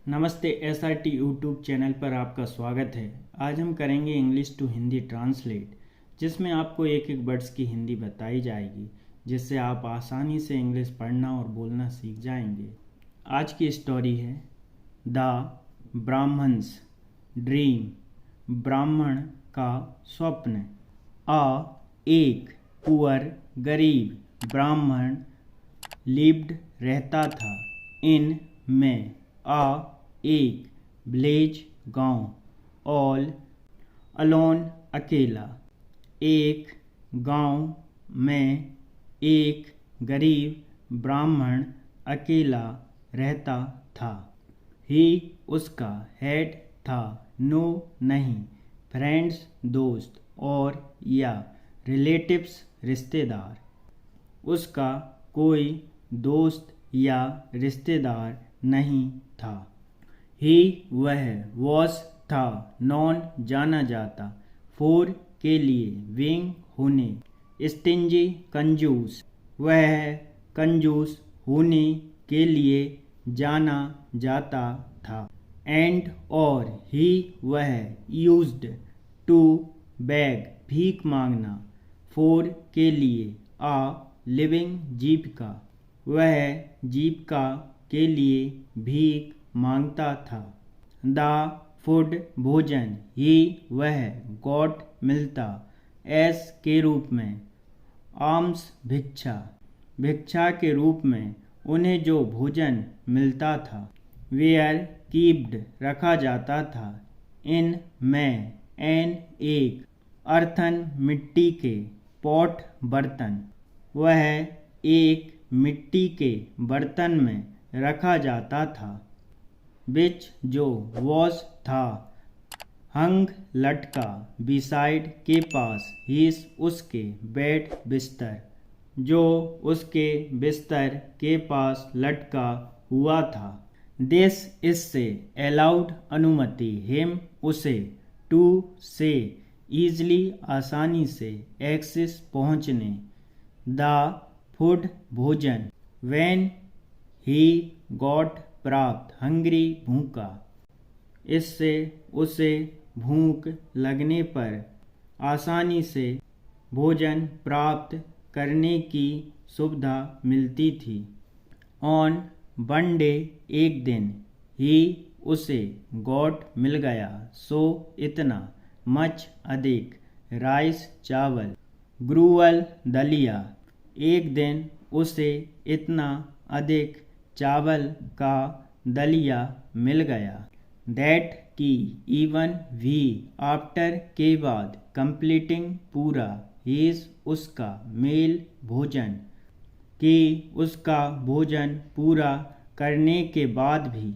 नमस्ते SRT YouTube channel पर आपका स्वागत है। आज हम करेंगे इंग्लिश टू हिंदी ट्रांसलेट, जिसमें आपको एक एक वर्ड्स की हिंदी बताई जाएगी, जिससे आप आसानी से इंग्लिश पढ़ना और बोलना सीख जाएंगे। आज की स्टोरी है द ब्राह्मण्स ड्रीम, ब्राह्मण का स्वप्न। एक पुअर गरीब ब्राह्मण लिव्ड रहता था इन में एक विलेज गांव ऑल अलोन अकेला। एक गांव में एक गरीब ब्राह्मण अकेला रहता था। ही उसका हेड था नो नहीं फ्रेंड्स दोस्त और या रिलेटिव्स रिश्तेदार। उसका कोई दोस्त या रिश्तेदार नहीं था। ही वह वॉस था नॉन जाना जाता फोर के लिए विंग होने स्टिंजी कंजूस वह कंजूस होने के लिए जाना जाता था। एंड और ही वह यूज्ड टू बैग भीख मांगना फोर के लिए आ लिविंग जीविका वह जीविका के लिए भीख मांगता था। द फूड भोजन ही वह गॉट मिलता एस के रूप में आर्म्स भिक्षा भिक्षा के रूप में उन्हें जो भोजन मिलता था। वेयर कीप्ड रखा जाता था इन में एन एक अर्थन मिट्टी के पॉट बर्तन वह एक मिट्टी के बर्तन में रखा जाता था। बिच जो वॉज था हंग लटका बिसाइड के पास हिस उसके बेड बिस्तर जो उसके बिस्तर के पास लटका हुआ था। दिस इससे अलाउड अनुमति हिम उसे टू से ईजली आसानी से एक्सेस पहुँचने द फूड भोजन व्हेन ही गॉट प्राप्त हंग्री भूखा इससे उसे भूख लगने पर आसानी से भोजन प्राप्त करने की सुविधा मिलती थी। ऑन वन डे एक दिन ही उसे गॉट मिल गया सो इतना मच अधिक राइस चावल ग्रूअल दलिया एक दिन उसे इतना अधिक चावल का दलिया मिल गया। दैट की इवन भी आफ्टर के बाद कंप्लीटिंग पूरा हिज उसका मेल भोजन कि उसका भोजन पूरा करने के बाद भी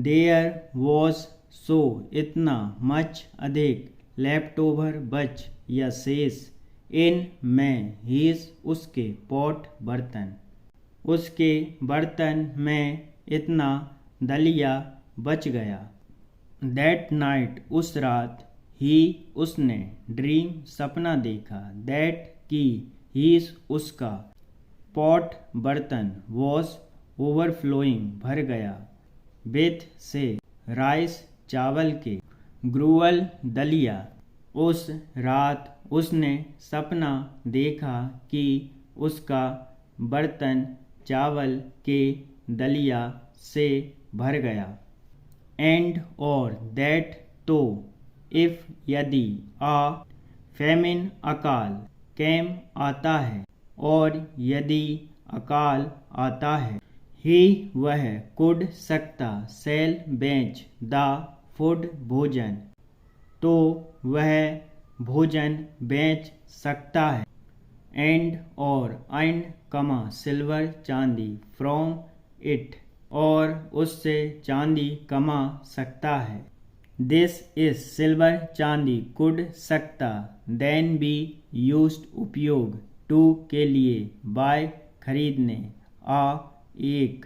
देयर वॉज सो इतना मच अधिक लेफ्ट ओवर बच या शेष इन में हिज उसके पॉट बर्तन उसके बर्तन में इतना दलिया बच गया। दैट नाइट उस रात ही उसने ड्रीम सपना देखा दैट की हीज उसका पॉट बर्तन वॉज ओवरफ्लोइंग भर गया विथ से राइस चावल के ग्रूअल दलिया। उस रात उसने सपना देखा कि उसका बर्तन चावल के दलिया से भर गया। एंड और दैट तो इफ यदि आ फेमिन अकाल कैम आता है और यदि अकाल आता है ही वह कुड सकता सेल बेच द फूड भोजन तो वह भोजन बेच सकता है। एंड और अर्न कमा सिल्वर चांदी फ्रॉम इट और उससे चांदी कमा सकता है। दिस इज सिल्वर चांदी कुड सकता देन बी यूज्ड उपयोग टू के लिए बाय खरीदने आ एक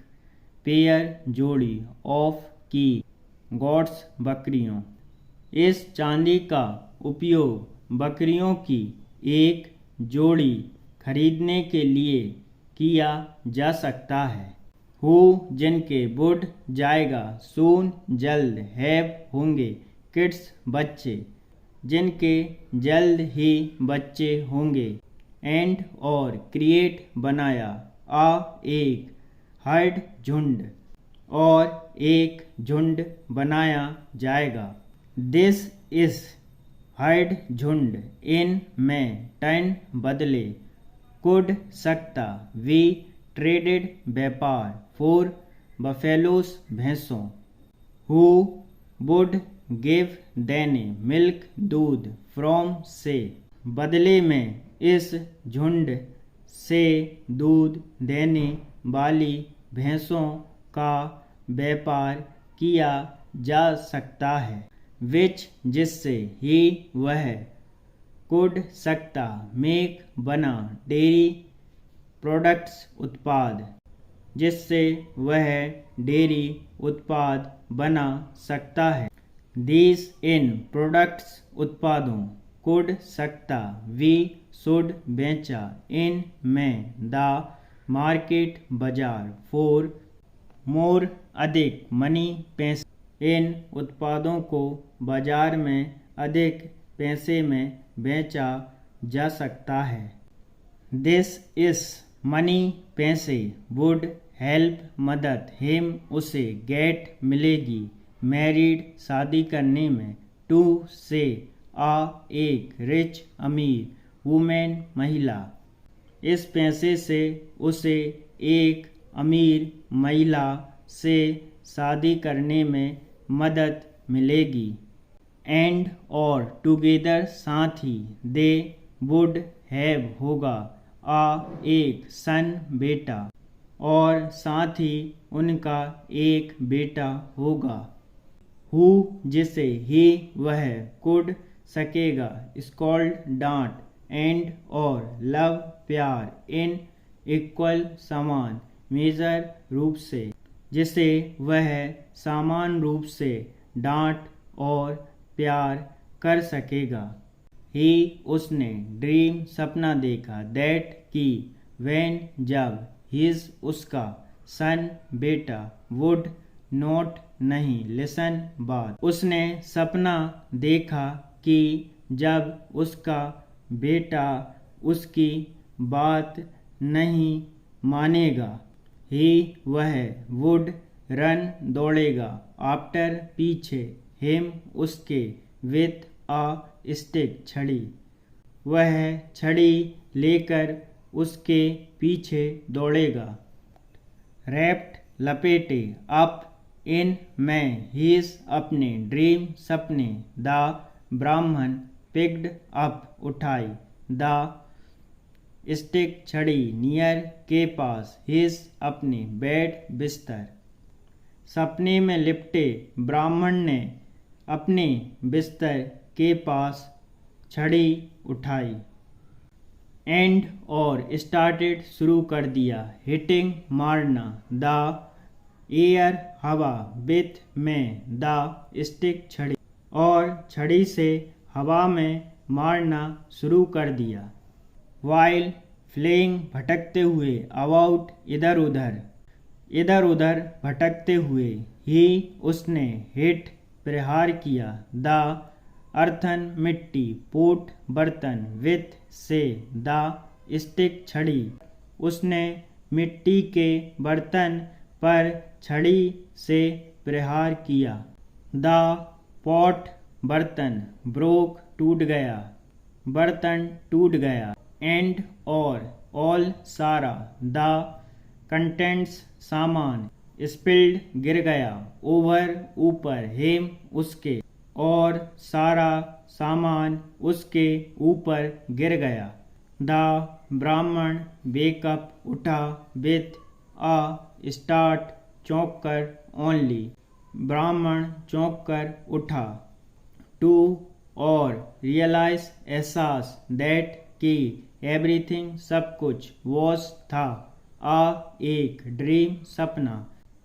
पेयर जोड़ी ऑफ की गॉड्स बकरियों। इस चांदी का उपयोग बकरियों की एक जोड़ी खरीदने के लिए किया जा सकता है। हु जिनके, वुड जाएगा, सून जल्द, हैव होंगे, किड्स बच्चे, जिनके जल्द ही बच्चे होंगे, एंड और क्रिएट बनाया, एक, हर्ड झुंड, और एक झुंड बनाया जाएगा। दिस इज हर्ड झुंड, इन में, टर्न बदले, कुड सकता, वी ट्रेडेड व्यापार, फॉर बफेलोस भैंसों, हु वुड गिव देने, मिल्क दूध, फ्रॉम से बदले में, इस झुंड से दूध देने वाली भैंसों का व्यापार किया जा सकता है। विच जिससे, ही वह, कुड सकता, मेक बना, डेयरी प्रोडक्ट्स उत्पाद, जिससे वह डेयरी उत्पाद बना सकता है। दीज इन प्रोडक्ट्स उत्पादों, कुड सकता, वी शुड बेचा, इन में, द मार्केट बाजार, फॉर मोर अधिक, मनी पैसे, इन उत्पादों को बाजार में अधिक पैसे में बेचा जा सकता है। दिस इस मनी पैसे, वुड हेल्प मदद, हिम उसे, गेट मिलेगी, मैरिड शादी करने में, टू से, एक, रिच अमीर, वुमेन महिला, इस पैसे से उसे एक अमीर महिला से शादी करने में मदद मिलेगी। एंड और टुगेदर साथ ही, दे वुड हैव होगा, एक सन बेटा, और साथ ही उनका एक बेटा होगा। हु जिसे, ही वह, कुड सकेगा, स्कॉल्ड डांट, एंड और लव प्यार, इन इक्वल समान, मेजर रूप से, जिसे वह समान रूप से डांट और प्यार कर सकेगा। ही उसने, ड्रीम सपना देखा, दैट की, व्हेन जब, हिज उसका, सन बेटा, वुड नोट नहीं, लिसन बात, उसने सपना देखा कि जब उसका बेटा उसकी बात नहीं मानेगा, ही वह, वुड रन दौड़ेगा, आफ्टर पीछे, हिम उसके, विथ स्टिक छड़ी, वह छड़ी लेकर उसके पीछे दौड़ेगा। रैप्ट लपेटे, अप इन में, हीज अपने, ड्रीम सपने, द ब्राह्मण पिक्ड अप उठाई, द स्टिक छड़ी, नियर के पास, हिज अपने, बेड बिस्तर, सपने में लिपटे ब्राह्मण ने अपने बिस्तर के पास छड़ी उठाई। एंड और स्टार्टेड शुरू कर दिया, हिटिंग मारना, द एयर हवा, विथ में, द स्टिक छड़ी, और छड़ी से हवा में मारना शुरू कर दिया। वाइल फ्लेइंग भटकते हुए, अबाउट इधर उधर भटकते हुए, ही उसने, हिट प्रहार किया, द अर्थन मिट्टी, पोट बर्तन, विथ से, द स्टिक छड़ी, उसने मिट्टी के बर्तन पर छड़ी से प्रहार किया। द पॉट बर्तन, ब्रोक टूट गया, बर्तन टूट गया। एंड और ऑल सारा, द कंटेंट्स सामान, स्पिल्ड गिर गया, ओवर ऊपर, हिम उसके, और सारा सामान उसके ऊपर गिर गया। द ब्राह्मण वेकअप उठा, विथ स्टार्ट चौंक कर, ओनली, ब्राह्मण चौंक कर उठा। टू और रियलाइज एहसास, दैट की, एवरीथिंग सब कुछ, वॉज था, एक ड्रीम सपना,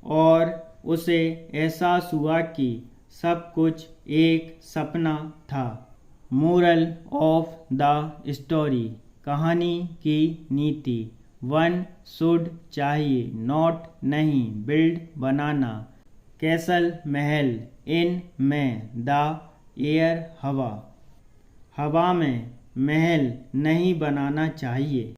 और उसे एहसास हुआ कि सब कुछ एक सपना था। मोरल ऑफ द स्टोरी, कहानी की नीति, वन शुड चाहिए, नॉट नहीं, बिल्ड बनाना, कैसल महल, इन में, द एयर हवा, हवा में महल नहीं बनाना चाहिए।